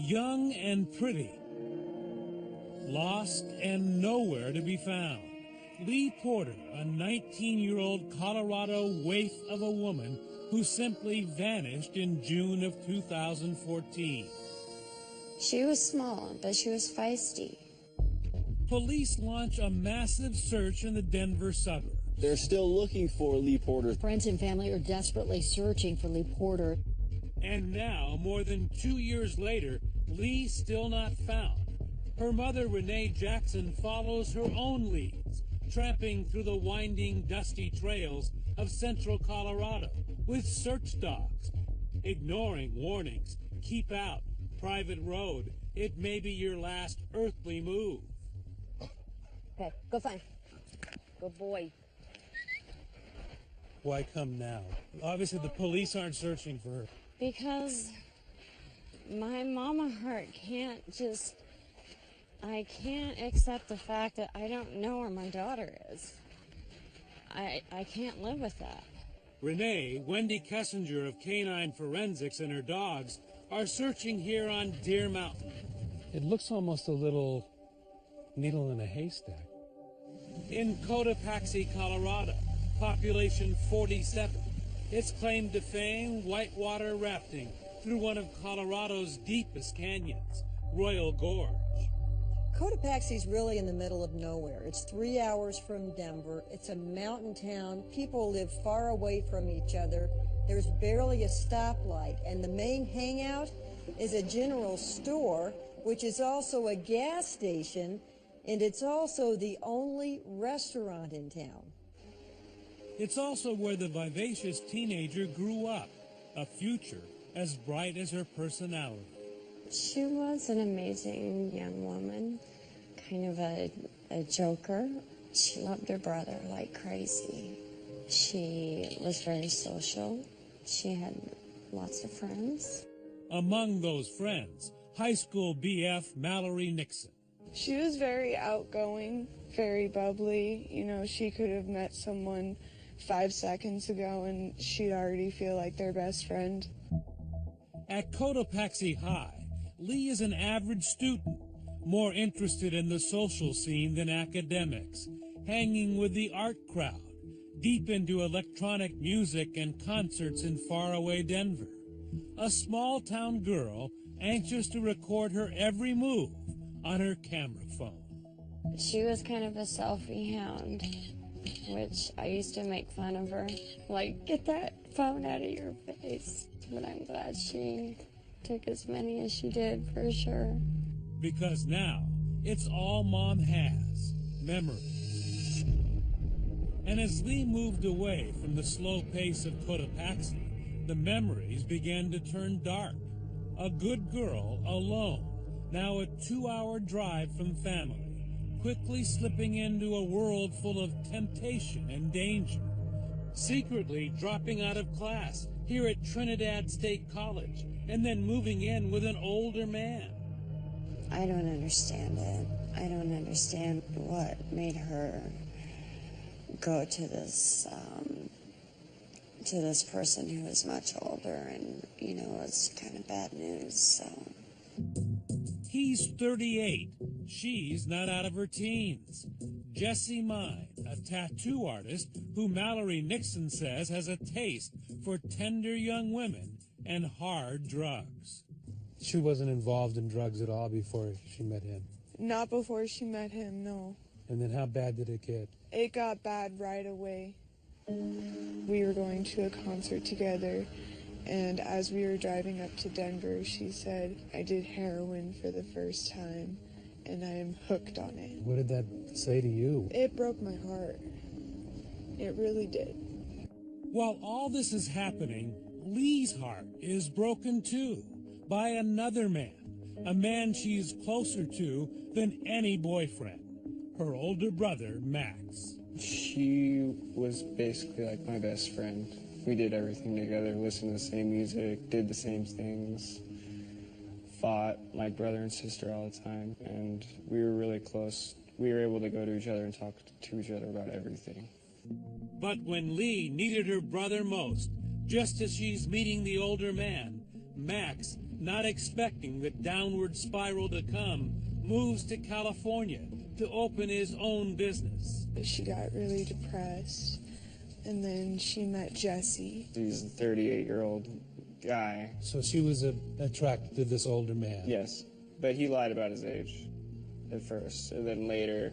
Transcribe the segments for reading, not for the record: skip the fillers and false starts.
young and pretty, lost and nowhere to be found. Lee Porter, a 19-year-old Colorado waif of a woman who simply vanished in June of 2014. She was small, but she was feisty. Police launch a massive search in the Denver suburbs. They're still looking for Lee Porter. Friends and family are desperately searching for Lee Porter. And now, more than 2 years later, Lee still not found. Her mother, Renee Jackson, follows her own leads, tramping through the winding, dusty trails of central Colorado with search dogs, ignoring warnings, keep out, private road, it may be your last earthly move. Okay, go find. Good boy. Why come now? Obviously the police aren't searching for her. Because my mama heart can't just, I can't accept the fact that I don't know where my daughter is. I can't live with that. Renee, Wendy Kessinger of Canine Forensics, and her dogs are searching here on Deer Mountain. It looks almost a little needle in a haystack. In Cotopaxi, Colorado, population 47. It's claimed to fame whitewater rafting through one of Colorado's deepest canyons, Royal Gorge. Cotopaxi's really in the middle of nowhere. It's 3 hours from Denver. It's a mountain town. People live far away from each other. There's barely a stoplight, and the main hangout is a general store, which is also a gas station, and it's also the only restaurant in town. It's also where the vivacious teenager grew up, a future as bright as her personality. She was an amazing young woman, kind of a joker. She loved her brother like crazy. She was very social. She had lots of friends. Among those friends, high school BF Mallory Nixon. She was very outgoing, very bubbly. You know, she could have met someone 5 seconds ago and she'd already feel like their best friend. At Cotopaxi High, Lee is an average student, more interested in the social scene than academics, hanging with the art crowd, deep into electronic music and concerts in faraway Denver. A small-town girl anxious to record her every move on her camera phone. She was kind of a selfie hound, which I used to make fun of her. Like, get that phone out of your face. But I'm glad she took as many as she did, for sure. Because now, it's all Mom has, memories. And as Lee moved away from the slow pace of Cotopaxi, the memories began to turn dark. A good girl, alone, now a 2-hour drive from family, quickly slipping into a world full of temptation and danger. Secretly dropping out of class here at Trinidad State College, and then moving in with an older man. I don't understand it. I don't understand what made her go to this person who was much older, and, you know, it's kind of bad news, so. He's 38. She's not out of her teens. Jessie Mine, a tattoo artist who Mallory Nixon says has a taste for tender young women and hard drugs. She wasn't involved in drugs at all before she met him? Not before she met him, no. And then how bad did it get? It got bad right away. We were going to a concert together, and as we were driving up to Denver, she said, I did heroin for the first time, and I am hooked on it. What did that say to you? It broke my heart. It really did. While all this is happening, Lee's heart is broken too, by another man, a man she's closer to than any boyfriend, her older brother, Max. She was basically like my best friend. We did everything together, listened to the same music, did the same things, fought like brother and sister all the time, and we were really close. We were able to go to each other and talk to each other about everything. But when Lee needed her brother most, just as she's meeting the older man, Max not expecting the downward spiral to come, moves to California to open his own business. She got really depressed, and then she met Jesse. He's a 38-year-old guy. So she was attracted to this older man? Yes, but he lied about his age at first, and then later,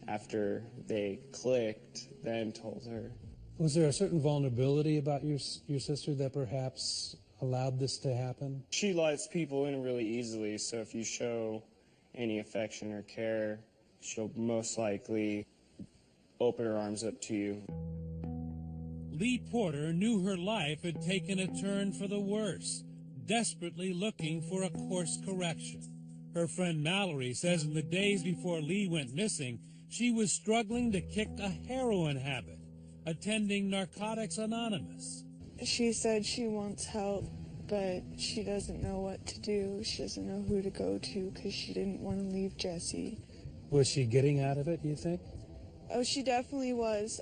after they clicked, then told her. Was there a certain vulnerability about your sister that perhaps allowed this to happen? She lets people in really easily, so if you show any affection or care, she'll most likely open her arms up to you. Lee Porter knew her life had taken a turn for the worse, desperately looking for a course correction. Her friend Mallory says in the days before Lee went missing, she was struggling to kick a heroin habit, attending Narcotics Anonymous. She said she wants help, but she doesn't know what to do. She doesn't know who to go to because she didn't want to leave Jesse. Was she getting out of it, do you think? Oh, she definitely was.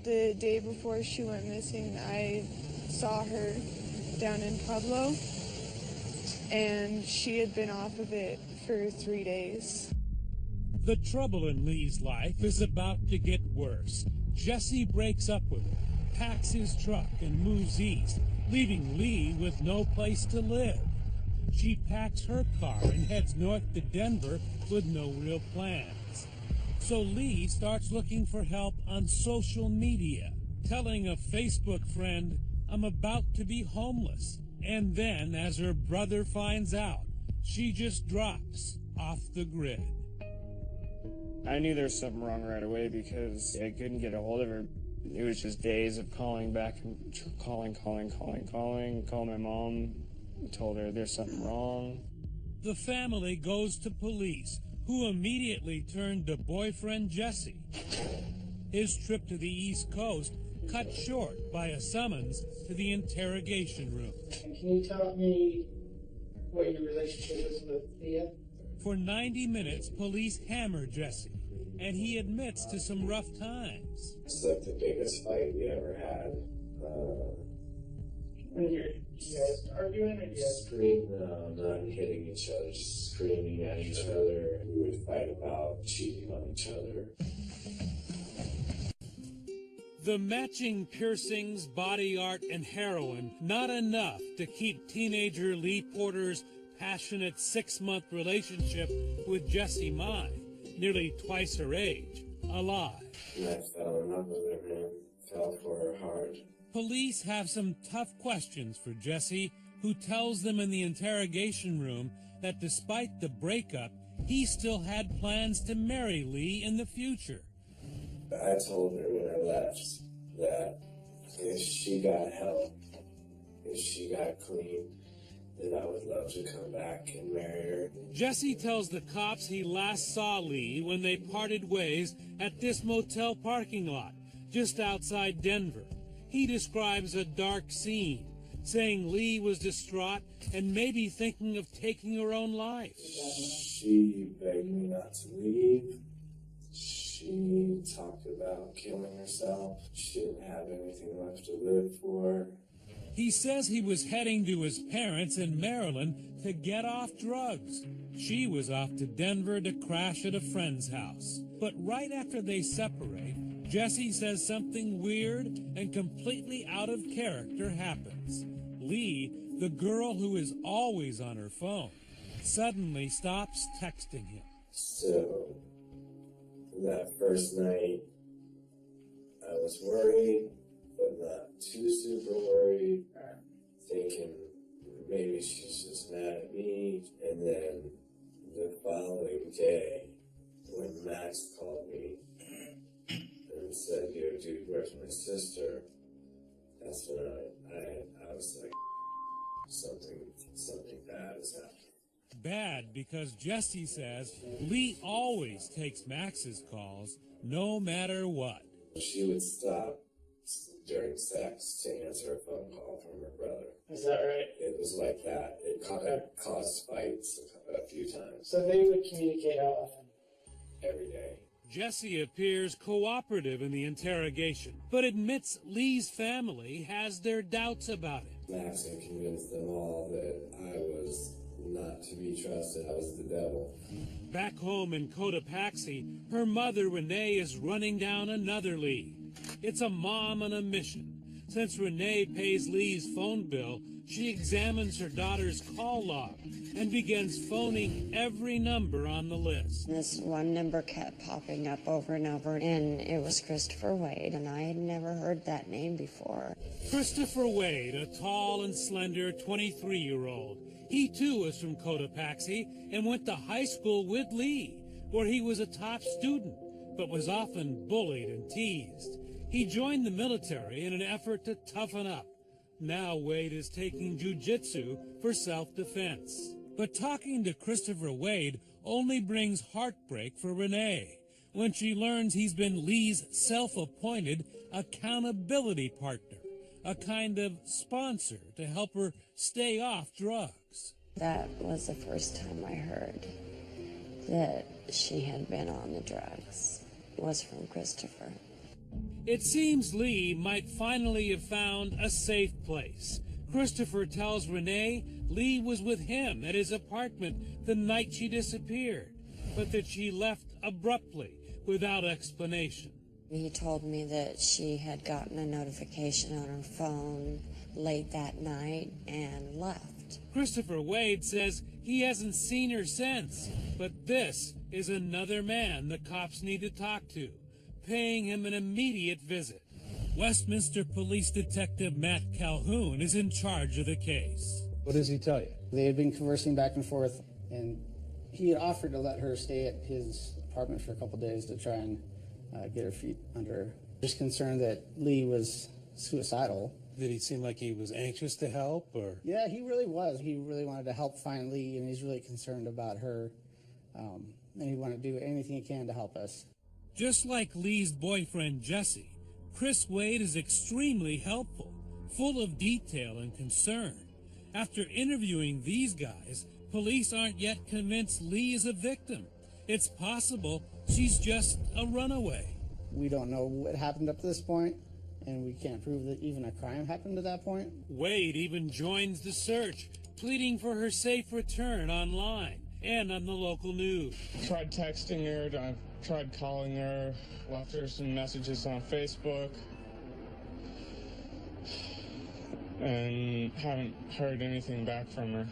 The day before she went missing, I saw her down in Pueblo, and she had been off of it for 3 days. The trouble in Lee's life is about to get worse. Jesse breaks up with her, packs his truck, and moves east, leaving Lee with no place to live. She packs her car and heads north to Denver with no real plans. So Lee starts looking for help on social media, telling a Facebook friend, "I'm about to be homeless." And then, as her brother finds out, she just drops off the grid. I knew there was something wrong right away because I couldn't get a hold of her. It was just days of calling back and calling my mom, told her there's something wrong. The family goes to police, who immediately turned to boyfriend Jesse. His trip to the East Coast cut short by a summons to the interrogation room. Can you tell me what your relationship is with Leah? For 90 minutes, police hammer Jesse, and he admits to some rough times. It's like the biggest fight we ever had. When you guys arguing or you guys Screaming, not hitting each other, just screaming at each other. We would fight about cheating on each other. The matching piercings, body art, and heroin, not enough to keep teenager Lee Porter's passionate 6-month relationship with Jessie Mai, nearly twice her age, alive. And I fell in love with her, man. Fell for her hard. Police have some tough questions for Jesse, who tells them in the interrogation room that despite the breakup, he still had plans to marry Lee in the future. I told her when I left that if she got help, if she got clean, then I would love to come back and marry her. Jesse tells the cops he last saw Lee when they parted ways at this motel parking lot just outside Denver. He describes a dark scene, saying Lee was distraught and maybe thinking of taking her own life. She begged me not to leave. She talked about killing herself. She didn't have anything left to live for. He says he was heading to his parents in Maryland to get off drugs. She was off to Denver to crash at a friend's house. But right after they separate, Jesse says something weird and completely out of character happens. Lee, the girl who is always on her phone, suddenly stops texting him. So, that first night, I was worried, but not too super worried, thinking maybe she's just mad at me. And then the following day, when Max called me and said, "Yo, dude, where's my sister?" That's when I was like, something bad is happening. Bad because Jesse says Lee always takes Max's calls, no matter what. She would stop during sex to answer a phone call from her brother. Is that right? It was like that. It caused fights a few times. So they would communicate how often? Every day. Jesse appears cooperative in the interrogation, but admits Lee's family has their doubts about it. Maxon convinced them all that I was not to be trusted. I was the devil. Back home in Cotopaxi, her mother, Renee, is running down another lead. It's a mom on a mission. Since Renee pays Lee's phone bill, she examines her daughter's call log and begins phoning every number on the list. This one number kept popping up over and over, and it was Christopher Wade, and I had never heard that name before. Christopher Wade, a tall and slender 23-year-old. He, too, is from Cotopaxi and went to high school with Lee, where he was a top student, but was often bullied and teased. He joined the military in an effort to toughen up. Now Wade is taking jiu-jitsu for self-defense. But talking to Christopher Wade only brings heartbreak for Renee when she learns he's been Lee's self-appointed accountability partner, a kind of sponsor to help her stay off drugs. That was the first time I heard that she had been on the drugs. It was from Christopher. It seems Lee might finally have found a safe place. Christopher tells Renee Lee was with him at his apartment the night she disappeared, but that she left abruptly without explanation. He told me that she had gotten a notification on her phone late that night and left. Christopher Wade says he hasn't seen her since, but this is another man the cops need to talk to, paying him an immediate visit. Westminster Police Detective Matt Calhoun is in charge of the case. What does he tell you? They had been conversing back and forth, and he had offered to let her stay at his apartment for a couple days to try and get her feet under her. Just concerned that Lee was suicidal. Did he seem like he was anxious to help, or? Yeah, he really was. He really wanted to help find Lee, and he's really concerned about her, and he wanted to do anything he can to help us. Just like Lee's boyfriend, Jesse, Chris Wade is extremely helpful, full of detail and concern. After interviewing these guys, police aren't yet convinced Lee is a victim. It's possible she's just a runaway. We don't know what happened up to this point, and we can't prove that even a crime happened at that point. Wade even joins the search, pleading for her safe return online and on the local news. Tried texting her, I tried calling her, left her some messages on Facebook, and haven't heard anything back from her.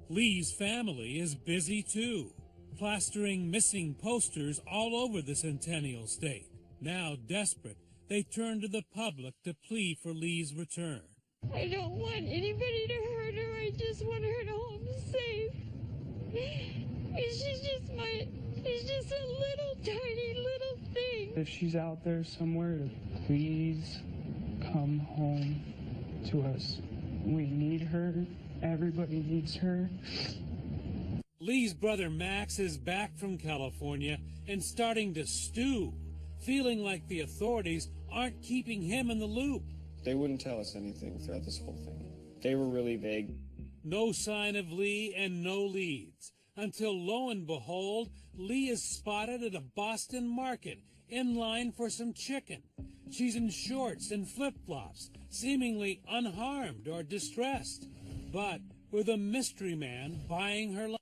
Lee's family is busy too, plastering missing posters all over the Centennial State. Now desperate, they turn to the public to plead for Lee's return. I don't want anybody to hurt her. I just want her to home safe. She's just a little tiny little thing. If she's out there somewhere, please come home to us. We need her. Everybody needs her. Lee's brother Max is back from California and starting to stew, feeling like the authorities aren't keeping him in the loop. They wouldn't tell us anything throughout this whole thing. They were really vague. No sign of Lee and no leads, until lo and behold, Lee is spotted at a Boston market in line for some chicken. She's in shorts and flip-flops, seemingly unharmed or distressed, but with a mystery man buying her life.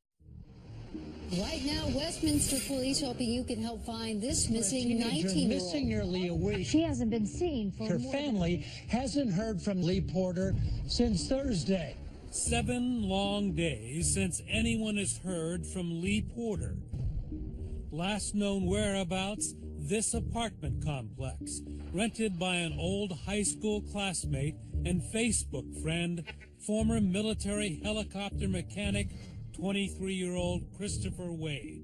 Right now, Westminster Police hoping you can help find this missing 19-year-old. Missing nearly a week. She hasn't been seen for Her family hasn't heard from Lee Porter since Thursday. 7 long days since anyone has heard from Lee Porter. Last known whereabouts, this apartment complex, rented by an old high school classmate and Facebook friend, former military helicopter mechanic, 23-year-old Christopher Wade.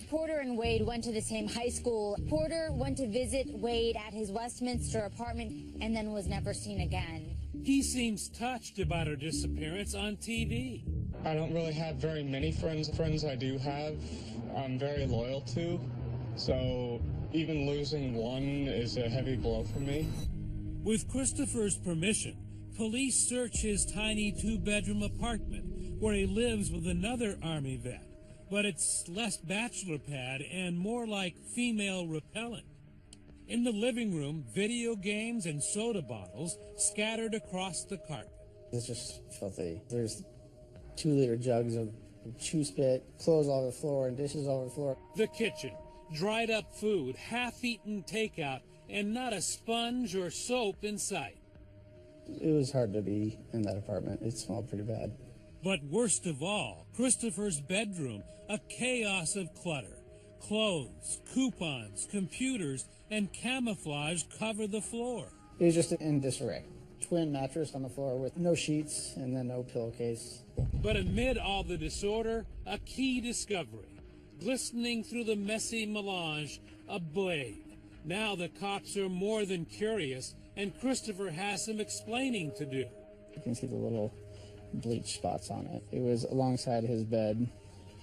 Porter and Wade went to the same high school. Porter went to visit Wade at his Westminster apartment and then was never seen again. He seems touched about her disappearance on TV. I don't really have very many friends. Friends I do have, I'm very loyal to. So even losing one is a heavy blow for me. With Christopher's permission, police search his tiny 2-bedroom apartment where he lives with another Army vet, but it's less bachelor pad and more like female repellent. In the living room, video games and soda bottles scattered across the carpet. It's just filthy. There's 2-liter jugs of chew spit, clothes all over the floor, and dishes all over the floor. The kitchen, dried up food, half-eaten takeout, and not a sponge or soap in sight. It was hard to be in that apartment. It smelled pretty bad. But worst of all, Christopher's bedroom, a chaos of clutter. Clothes, coupons, computers, and camouflage cover the floor. It was just in disarray. Twin mattress on the floor with no sheets and then no pillowcase. But amid all the disorder, a key discovery. Glistening through the messy melange, a blade. Now the cops are more than curious, and Christopher has some explaining to do. You can see the little bleach spots on it. It was alongside his bed.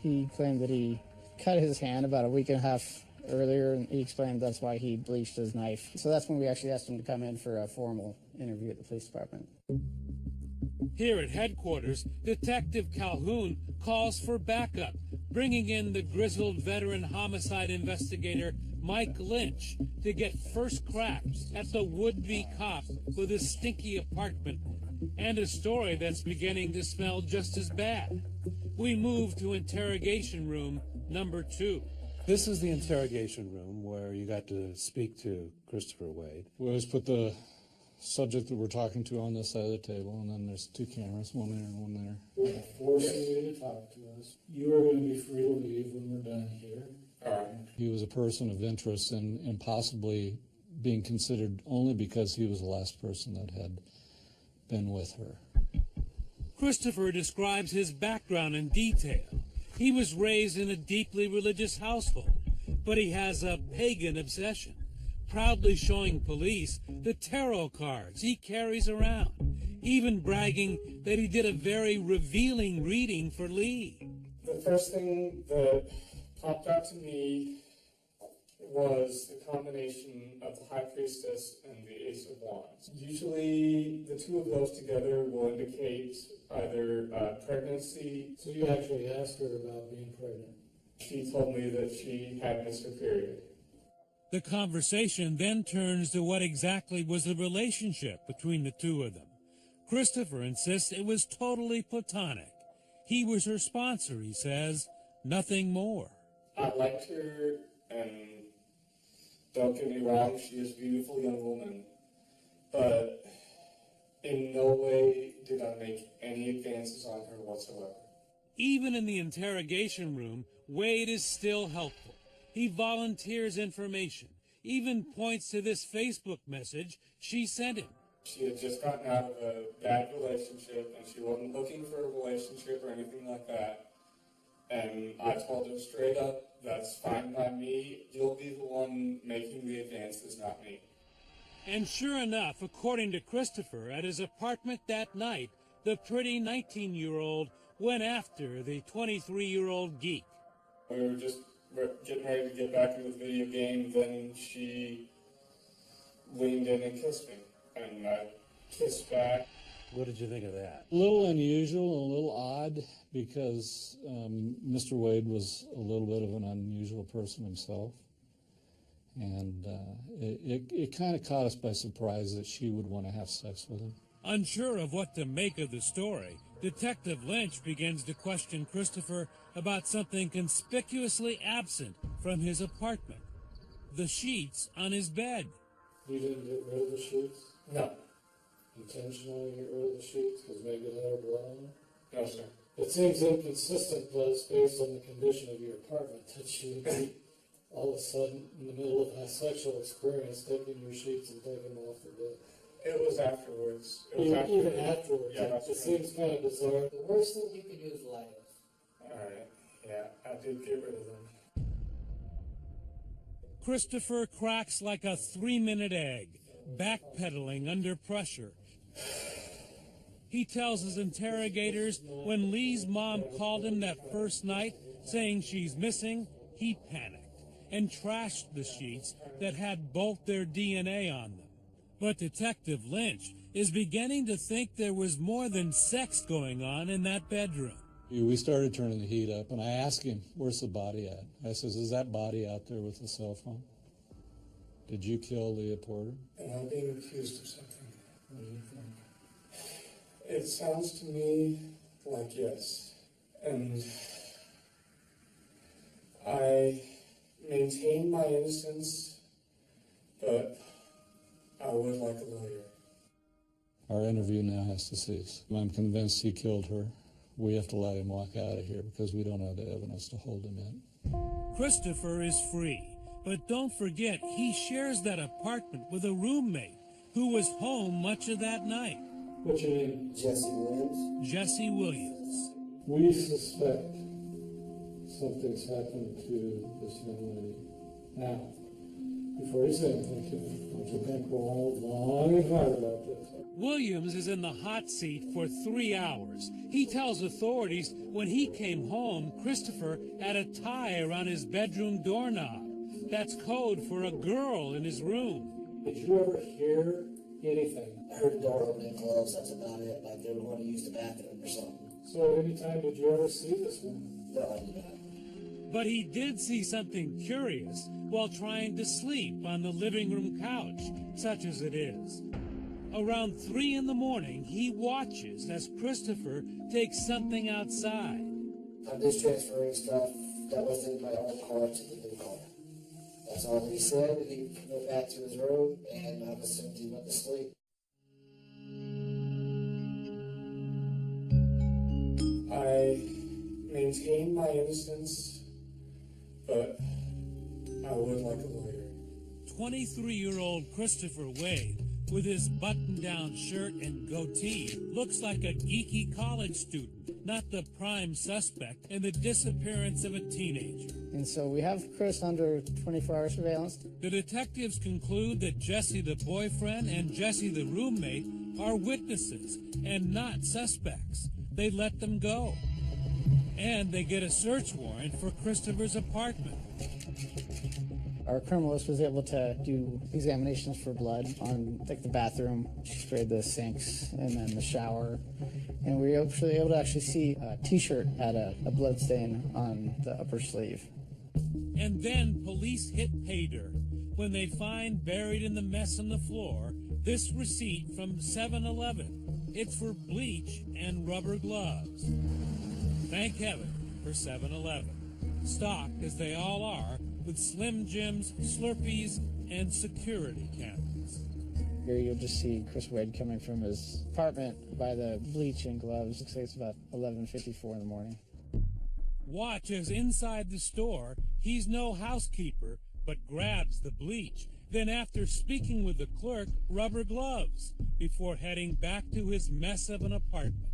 He claimed that he cut his hand about a week and a half earlier, and he explained that's why he bleached his knife. So that's when we actually asked him to come in for a formal interview at the police department. Here at headquarters, Detective Calhoun calls for backup, bringing in the grizzled veteran homicide investigator Mike Lynch to get first cracks at the would-be cop with his stinky apartment and a story that's beginning to smell just as bad. We move to interrogation room number 2. This is the interrogation room where you got to speak to Christopher Wade. We always put the subject that we're talking to on this side of the table, and then there's 2 cameras, one there and one there. We're forcing you to talk to us. You are going to be free to leave when we're done here. All right. He was a person of interest and possibly being considered only because he was the last person that had been with her. Christopher describes his background in detail. He was raised in a deeply religious household, but he has a pagan obsession, proudly showing police the tarot cards he carries around, even bragging that he did a very revealing reading for Lee. The first thing that popped out to me was the combination of the High Priestess and the Ace of Wands. Usually the 2 of those together will indicate either pregnancy. So you actually asked her about being pregnant? She told me that she had missed her period. The conversation then turns to what exactly was the relationship between the 2 of them. Christopher insists it was totally platonic. He was her sponsor, he says, nothing more. I liked her, and don't get me wrong, she is a beautiful young woman, but in no way did I make any advances on her whatsoever. Even in the interrogation room, Wade is still helpful. He volunteers information, even points to this Facebook message she sent him. She had just gotten out of a bad relationship, and she wasn't looking for a relationship or anything like that. And I told her straight up, that's fine by me. You'll be the one making the advances, not me. And sure enough, according to Christopher, at his apartment that night, the pretty 19-year-old went after the 23-year-old geek. We were just getting ready to get back into the video game, then she leaned in and kissed me. And I kissed back. What did you think of that? A little unusual and a little odd because Mr. Wade was a little bit of an unusual person himself. And it kind of caught us by surprise that she would want to have sex with him. Unsure of what to make of the story, Detective Lynch begins to question Christopher about something conspicuously absent from his apartment: the sheets on his bed. You didn't get rid of the sheets? No. Intentionally get rid of the sheets because maybe they had blood on them? No, sir. It seems inconsistent, Buzz, based on the condition of your apartment, that you would be all of a sudden in the middle of a sexual experience taking your sheets and taking them off the bed. It was afterwards. Even afterwards. Yeah, it seems kind of bizarre. The worst thing you could do is lie to us. All right. Yeah, I did get rid of them. Christopher cracks like a 3-minute egg, backpedaling under pressure. He tells his interrogators when Lee's mom called him that first night saying she's missing, he panicked and trashed the sheets that had both their DNA on them. But Detective Lynch is beginning to think there was more than sex going on in that bedroom. We started turning the heat up, and I asked him, where's the body at? I says, is that body out there with the cell phone? Did you kill Leah Porter? Am I being accused of something? What do you think? It sounds to me like yes. And I maintain my innocence, but I would like a lawyer. Our interview now has to cease. I'm convinced he killed her. We have to let him walk out of here because we don't have the evidence to hold him in. Christopher is free, but don't forget he shares that apartment with a roommate who was home much of that night. What's your name? Jesse Williams. Jesse Williams. We suspect something's happened to this young lady. Now, before you say anything, don't you think we'll hold long and hard about this? Williams is in the hot seat for 3 hours. He tells authorities when he came home, Christopher had a tie around his bedroom doorknob. That's code for a girl in his room. Did you ever hear anything? I heard the door open and close, that's about it, like they were going to use the bathroom or something. So at any time did you ever see this woman? No, I did not. But he did see something curious while trying to sleep on the living room couch, such as it is. Around 3 in the morning, he watches as Christopher takes something outside. I'm just transferring stuff that was in my old car to the new car. That's all he said, and he went back to his room, and I assumed he went to sleep. I maintain my innocence, but I would like a lawyer. 23-year-old Christopher Wade, with his button-down shirt and goatee, looks like a geeky college student, not the prime suspect in the disappearance of a teenager. And so we have Chris under 24-hour surveillance. The detectives conclude that Jesse the boyfriend and Jesse the roommate are witnesses and not suspects. They let them go. And they get a search warrant for Christopher's apartment. Our criminalist was able to do examinations for blood on like the bathroom. She sprayed the sinks and then the shower. And we were able to actually see a T-shirt had a blood stain on the upper sleeve. And then police hit pay dirt when they find buried in the mess on the floor this receipt from 7-Eleven. It's for bleach and rubber gloves. Thank heaven for 7-Eleven. Stocked, as they all are, with Slim Jims, Slurpees, and security cameras. Here you'll just see Chris Wade coming from his apartment by the bleach and gloves. Looks like it's about 11:54 in the morning. Watch as inside the store, he's no housekeeper, but grabs the bleach. Then after speaking with the clerk, rubber gloves, before heading back to his mess of an apartment.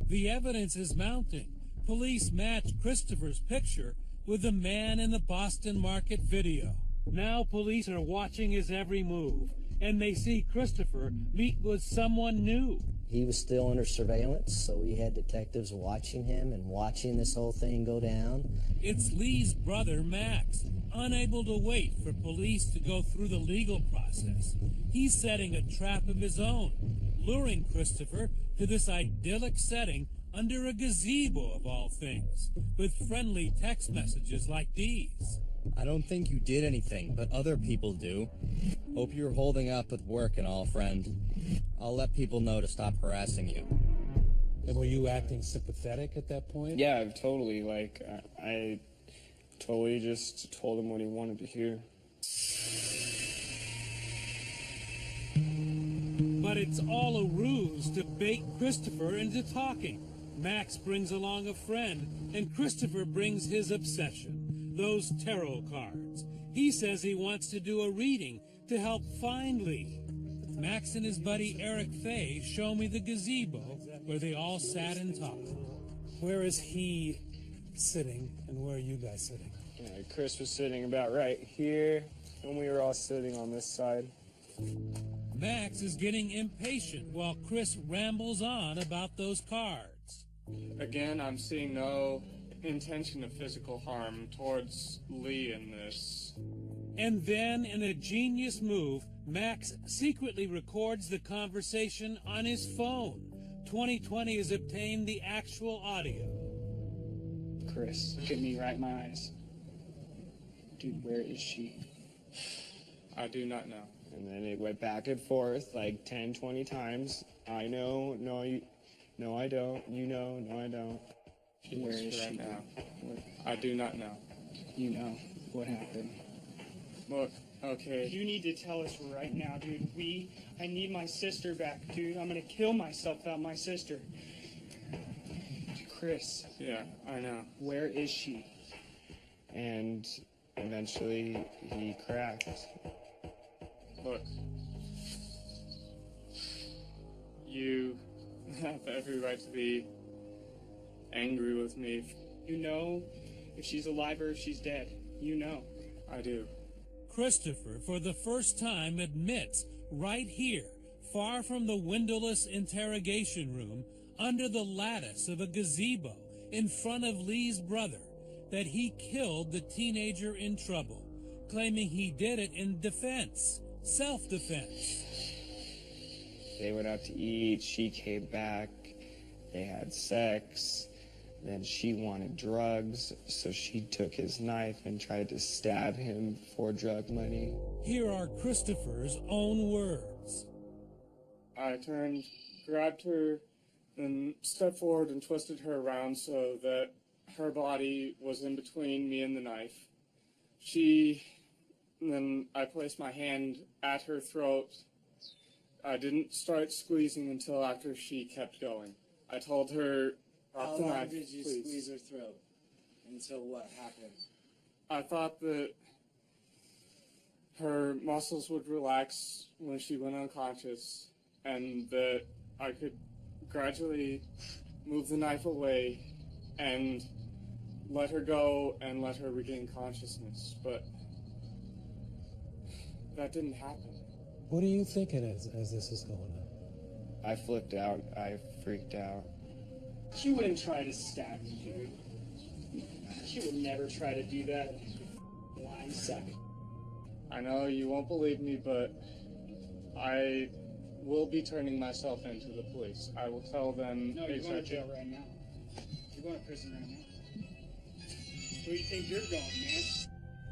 The evidence is mounting. Police match Christopher's picture with the man in the Boston Market video. Now police are watching his every move, and they see Christopher meet with someone new. He was still under surveillance, so we had detectives watching him and watching this whole thing go down. It's Lee's brother, Max, unable to wait for police to go through the legal process. He's setting a trap of his own, luring Christopher to this idyllic setting under a gazebo of all things, with friendly text messages like these. I don't think you did anything, but other people do. Hope you're holding up with work and all, friend. I'll let people know to stop harassing you. And were you acting sympathetic at that point? Yeah, totally. Like, I totally just told him what he wanted to hear. But it's all a ruse to bait Christopher into talking. Max brings along a friend, and Christopher brings his obsession, those tarot cards. He says he wants to do a reading to help find Lee. Max and his buddy Eric Fay show me the gazebo where they all sat and talked. Where is he sitting, and where are you guys sitting? Yeah, Chris was sitting about right here, and we were all sitting on this side. Max is getting impatient while Chris rambles on about those cards. Again, I'm seeing no intention of physical harm towards Lee in this. And then, in a genius move, Max secretly records the conversation on his phone. 2020 has obtained the actual audio. Chris, look at me right in my eyes. Dude, where is she? I do not know. And then it went back and forth like 10, 20 times. I know, no, no, I don't. You know, no, I don't. Where is she right now? I do not know. You know what happened. Look, okay. You need to tell us right now, dude. I need my sister back, dude. I'm gonna kill myself without my sister. Chris. Yeah, I know. Where is she? And eventually he cracked. Look. You have every right to be angry with me. You know if she's alive or if she's dead. You know. I do. Christopher, for the first time, admits right here, far from the windowless interrogation room, under the lattice of a gazebo in front of Lee's brother, that he killed the teenager in trouble, claiming he did it in defense, self-defense. They went out to eat, she came back, they had sex, then she wanted drugs, so she took his knife and tried to stab him for drug money. Here are Christopher's own words. I turned, grabbed her, then stepped forward and twisted her around so that her body was in between me and the knife. Then I placed my hand at her throat. I didn't start squeezing until after she kept going. I told her, How "Drop the long knife, did you please." squeeze her throat? Until what happened? I thought that her muscles would relax when she went unconscious, and that I could gradually move the knife away and let her go and let her regain consciousness, but that didn't happen. What are you thinking as this is going on? I flipped out. I freaked out. She wouldn't try to stab you, dude. She would never try to do that. Lying sack. I know you won't believe me, but I will be turning myself into the police. I will tell them No, you're going to exactly. jail right now. You're going to prison right now. Where do you think you're going, man?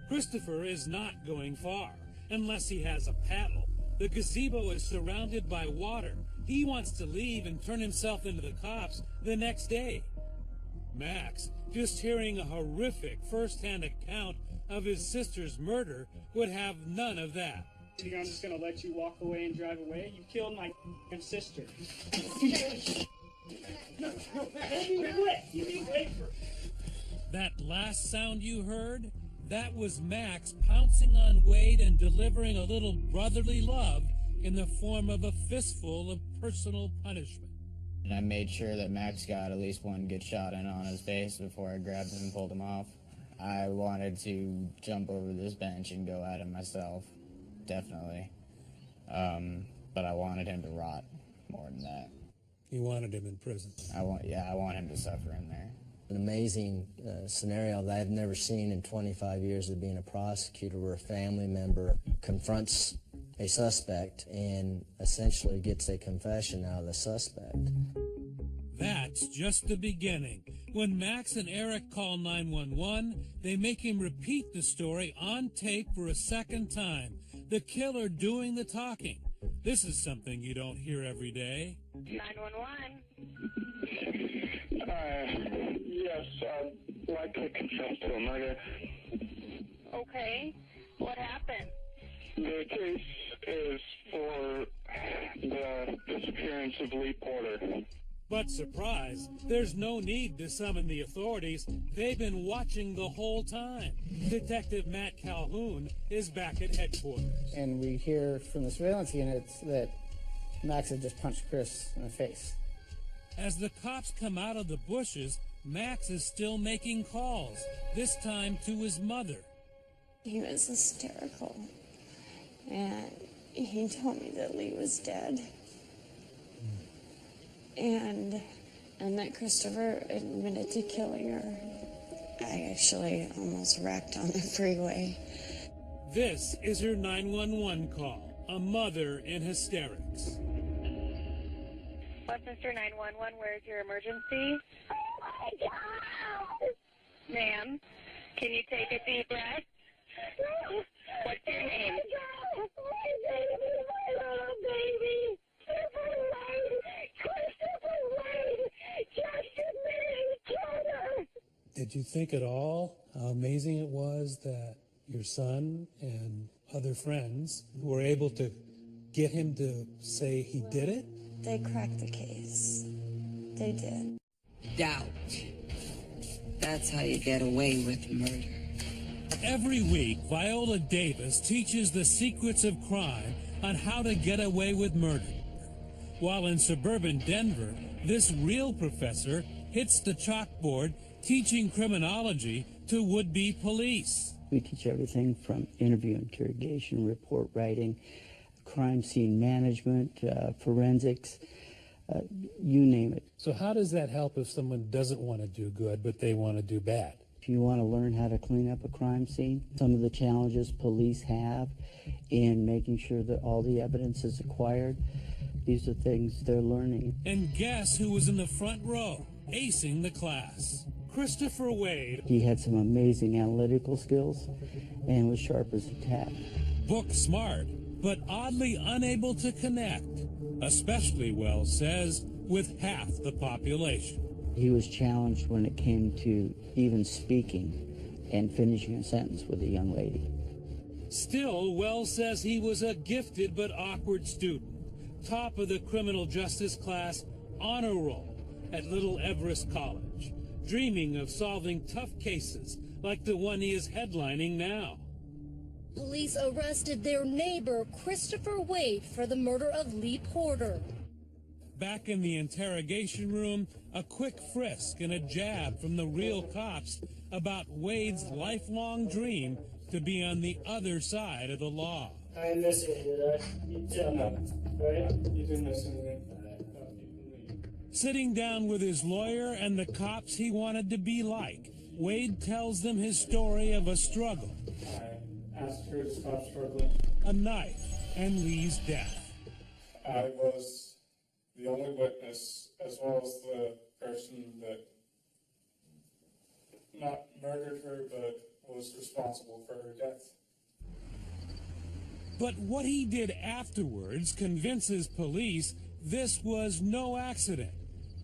Christopher is not going far, unless he has a paddle. The gazebo is surrounded by water. He wants to leave and turn himself into the cops the next day. Max, just hearing a horrific first-hand account of his sister's murder, would have none of that. You think I'm just going to let you walk away and drive away? You killed my sister. No, wait for it. That last sound you heard, that was Max pouncing on Wade and delivering a little brotherly love in the form of a fistful of personal punishment. And I made sure that Max got at least one good shot in on his face before I grabbed him and pulled him off. I wanted to jump over this bench and go at him myself, definitely. But I wanted him to rot more than that. You wanted him in prison. I want him to suffer in there. An amazing scenario that I've never seen in 25 years of being a prosecutor, where a family member confronts a suspect and essentially gets a confession out of the suspect. That's just the beginning. When Max and Eric call 911, they make him repeat the story on tape for a second time. The killer doing the talking. This is something you don't hear every day. 911. Yes, I'd like to confess to a murder. Okay. What happened? The case is for the disappearance of Lee Porter. But surprise, there's no need to summon the authorities. They've been watching the whole time. Detective Matt Calhoun is back at headquarters. And we hear from the surveillance units that Max had just punched Chris in the face. As the cops come out of the bushes, Max is still making calls, this time to his mother. He was hysterical, and he told me that Lee was dead. And that Christopher admitted to killing her. I actually almost wrecked on the freeway. This is her 911 call, a mother in hysterics. Westminster 911, where's your emergency? Oh my God! Ma'am, can you take a deep breath? What's your name? My little baby. Christopher Wade just admitted he killed her. Did you think at all how amazing it was that your son and other friends were able to get him to say he did it? They cracked the case. They did. Doubt. That's how you get away with murder. Every week, Viola Davis teaches the secrets of crime on how to get away with murder. While in suburban Denver, this real professor hits the chalkboard teaching criminology to would-be police. We teach everything from interview interrogation, report writing, crime scene management, forensics, you name it. So how does that help if someone doesn't want to do good, but they want to do bad? If you want to learn how to clean up a crime scene, some of the challenges police have in making sure that all the evidence is acquired, these are things they're learning. And guess who was in the front row, acing the class? Christopher Wade. He had some amazing analytical skills and was sharp as a tack. Book smart, but oddly unable to connect, especially, Wells says, with half the population. He was challenged when it came to even speaking and finishing a sentence with a young lady. Still, Wells says he was a gifted but awkward student, top of the criminal justice class honor roll at Little Everest College, dreaming of solving tough cases like the one he is headlining now. Police arrested their neighbor, Christopher Wade, for the murder of Lee Porter. Back in the interrogation room, a quick frisk and a jab from the real cops about Wade's lifelong dream to be on the other side of the law. I didn't miss anything, did I? You tell me, right? You didn't miss anything. Sitting down with his lawyer and the cops he wanted to be like, Wade tells them his story of a struggle. I asked her to stop struggling. A knife and Lee's death. I was the only witness, as well as the person that not murdered her, but was responsible for her death. But what he did afterwards convinces police this was no accident.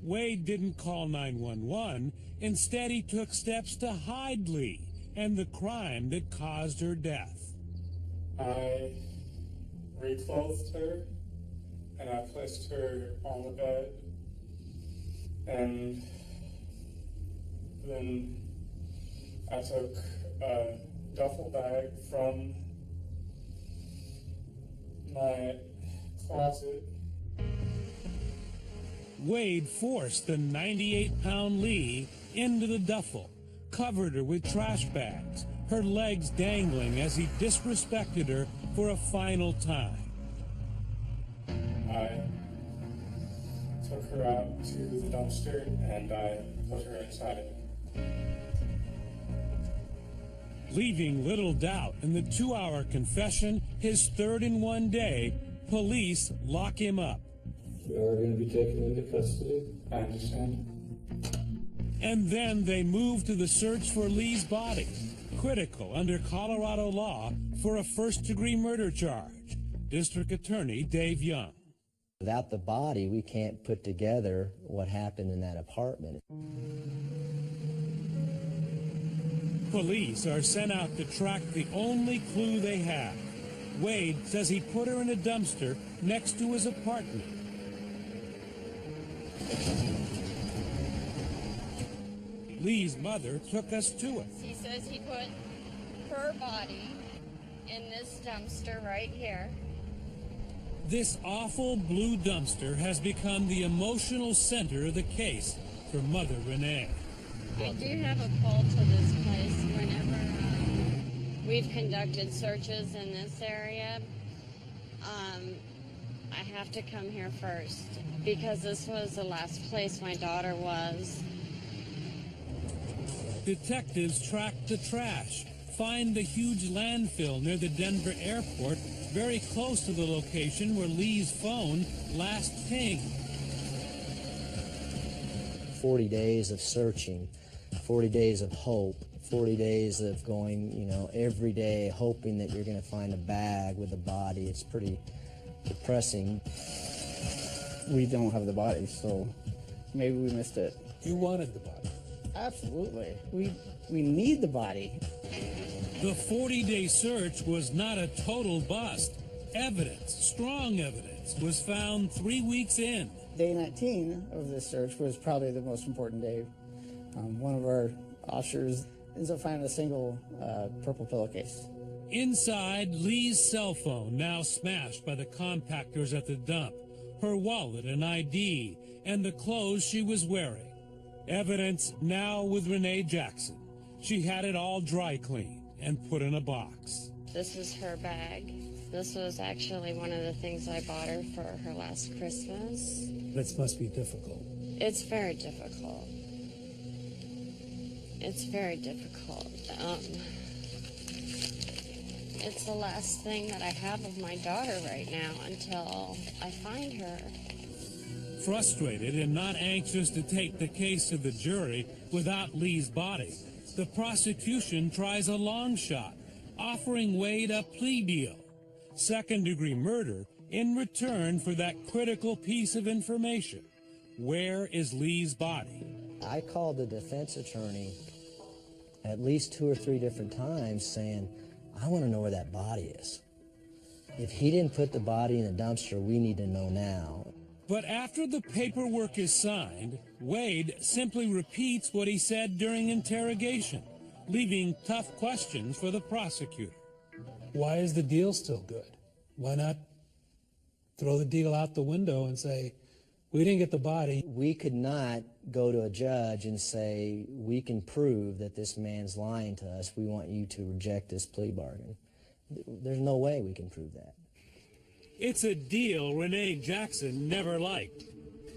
Wade didn't call 911. Instead, he took steps to hide Lee and the crime that caused her death. I reclothed her, and I placed her on the bed, and then I took a duffel bag from my closet. Wade forced the 98-pound Lee into the duffel, covered her with trash bags, her legs dangling as he disrespected her for a final time. I took her out to the dumpster and I put her inside it. Leaving little doubt in the 2-hour confession, his third in one day, police lock him up. We are going to be taken into custody. I understand. And then they move to the search for Lee's body, critical under Colorado law for a first-degree murder charge. District Attorney Dave Young. Without the body, we can't put together what happened in that apartment. Police are sent out to track the only clue they have. Wade says he put her in a dumpster next to his apartment. Lee's mother took us to it. He says he put her body in this dumpster right here. This awful blue dumpster has become the emotional center of the case for Mother Renee. I do have a pull to this place whenever we've conducted searches in this area. I have to come here first because this was the last place my daughter was. Detectives track the trash, find the huge landfill near the Denver airport, very close to the location where Lee's phone last pinged. 40 days of searching 40 days of hope, 40 days of going, you know, every day hoping that you're going to find a bag with a body. It's pretty depressing. We don't have the body, so maybe we missed it. You wanted the body. Absolutely. We need the body. The 40-day search was not a total bust. Evidence, strong evidence, was found 3 weeks in. Day 19 of this search was probably the most important day. One of our officers ends up finding a single purple pillowcase. Inside, Lee's cell phone, now smashed by the compactors at the dump, her wallet and ID, and the clothes she was wearing. Evidence now with Renee Jackson. She had it all dry cleaned and put in a box. This is her bag. This was actually one of the things I bought her for her last Christmas. This must be difficult. It's very difficult. It's very difficult. It's the last thing that I have of my daughter right now until I find her. Frustrated and not anxious to take the case to the jury without Lee's body, the prosecution tries a long shot, offering Wade a plea deal, second-degree murder, in return for that critical piece of information. Where is Lee's body? I called the defense attorney at least 2 or 3 different times saying, I want to know where that body is. If he didn't put the body in the dumpster, we need to know now. But after the paperwork is signed, Wade simply repeats what he said during interrogation, leaving tough questions for the prosecutor. Why is the deal still good? Why not throw the deal out the window and say, we didn't get the body? We could not go to a judge and say, we can prove that this man's lying to us. We want you to reject this plea bargain. There's no way we can prove that. It's a deal Renee Jackson never liked.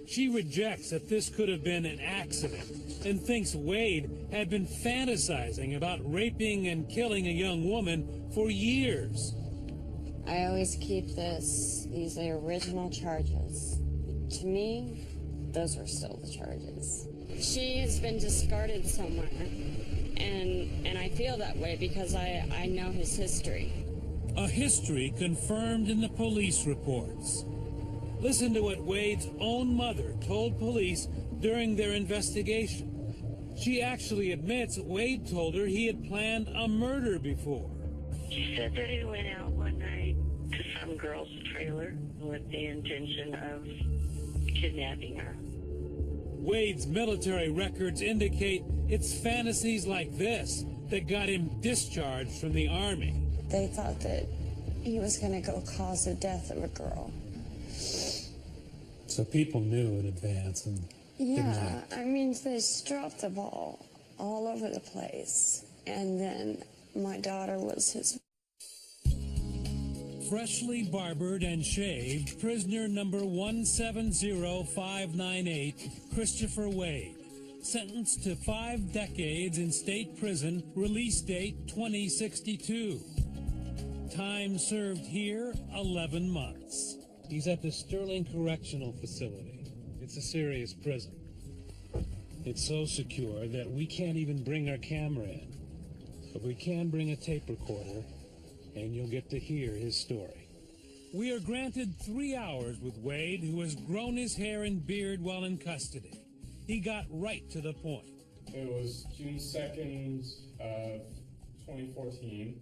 She rejects that this could have been an accident and thinks Wade had been fantasizing about raping and killing a young woman for years. I always keep these are original charges. To me, those are still the charges. She has been discarded somewhere, and I feel that way because I know his history. A history confirmed in the police reports. Listen to what Wade's own mother told police during their investigation. She actually admits Wade told her he had planned a murder before. She said that he went out one night to some girl's trailer with the intention of kidnapping her. Wade's military records indicate it's fantasies like this that got him discharged from the Army. They thought that he was going to go cause the death of a girl. So people knew in advance and didn't act. I mean, they dropped the ball all over the place. And then my daughter was his. Freshly barbered and shaved, prisoner number 170598, Christopher Wade. Sentenced to 5 decades in state prison, release date 2062. Time served here, 11 months. He's at the Sterling Correctional Facility. It's a serious prison. It's so secure that we can't even bring our camera in. But we can bring a tape recorder, and you'll get to hear his story. We are granted 3 hours with Wade, who has grown his hair and beard while in custody. He got right to the point. It was June 2nd of 2014.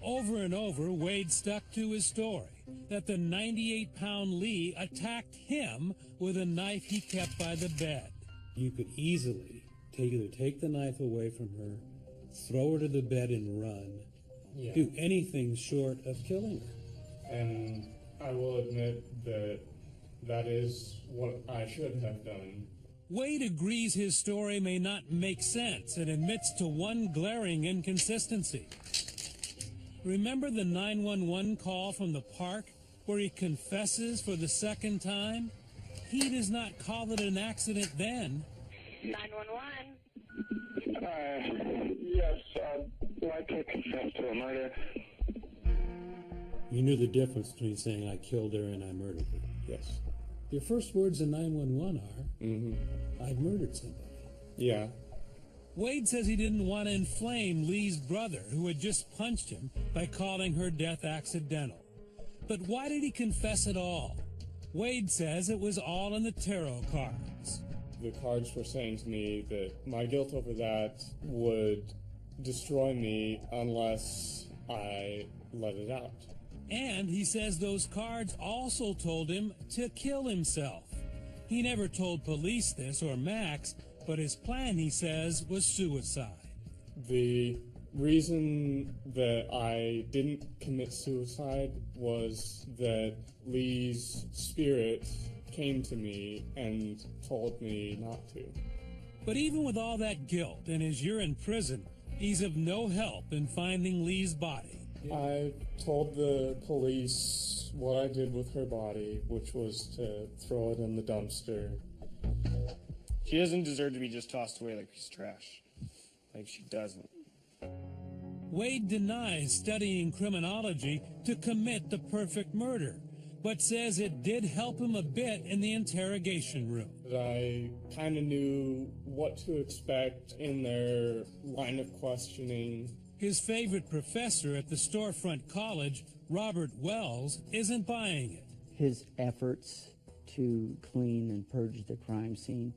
Over and over, Wade stuck to his story that the 98-pound Lee attacked him with a knife he kept by the bed. You could easily either take the knife away from her, throw her to the bed and run, do anything short of killing her. And I will admit that that is what I should have done. Wade agrees his story may not make sense and admits to one glaring inconsistency. Remember the 911 call from the park where he confesses for the second time? He does not call it an accident then. 911. Yes, I'd like to confess to a murder. You knew the difference between saying I killed her and I murdered her. Yes. Your first words in 911 are, I've murdered somebody. Yeah. Wade says he didn't want to inflame Lee's brother, who had just punched him, by calling her death accidental. But why did he confess at all? Wade says it was all in the tarot cards. The cards were saying to me that my guilt over that would destroy me unless I let it out. And he says those cards also told him to kill himself. He never told police this or Max, but his plan, he says, was suicide. The reason that I didn't commit suicide was that Lee's spirit came to me and told me not to. But even with all that guilt and his year in prison, he's of no help in finding Lee's body. I told the police what I did with her body, which was to throw it in the dumpster. She doesn't deserve to be just tossed away like a piece of trash. Like, she doesn't. Wade denies studying criminology to commit the perfect murder, but says it did help him a bit in the interrogation room. I kind of knew what to expect in their line of questioning. His favorite professor at the storefront college, Robert Wells, isn't buying it. His efforts to clean and purge the crime scene,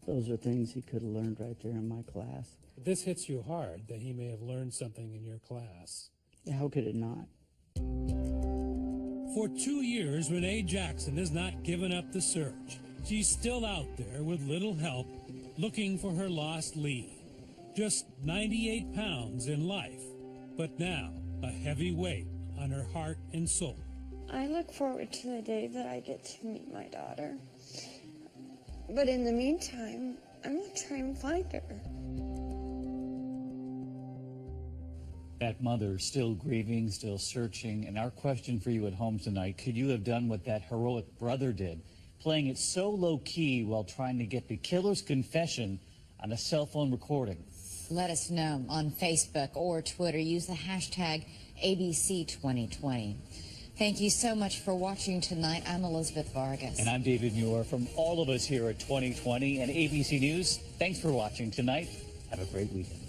those are things he could have learned right there in my class. This hits you hard that he may have learned something in your class. How could it not? For 2 years, Renee Jackson has not given up the search. She's still out there with little help, looking for her lost Lee. Just 98 pounds in life, but now a heavy weight on her heart and soul. I look forward to the day that I get to meet my daughter. But in the meantime, I'm going to try and find her. That mother still grieving, still searching, and our question for you at home tonight, could you have done what that heroic brother did, playing it so low-key while trying to get the killer's confession on a cell phone recording? Let us know on Facebook or Twitter. Use the hashtag ABC2020. Thank you so much for watching tonight. I'm Elizabeth Vargas. And I'm David Muir. From all of us here at 2020 and ABC News, thanks for watching tonight. Have a great weekend.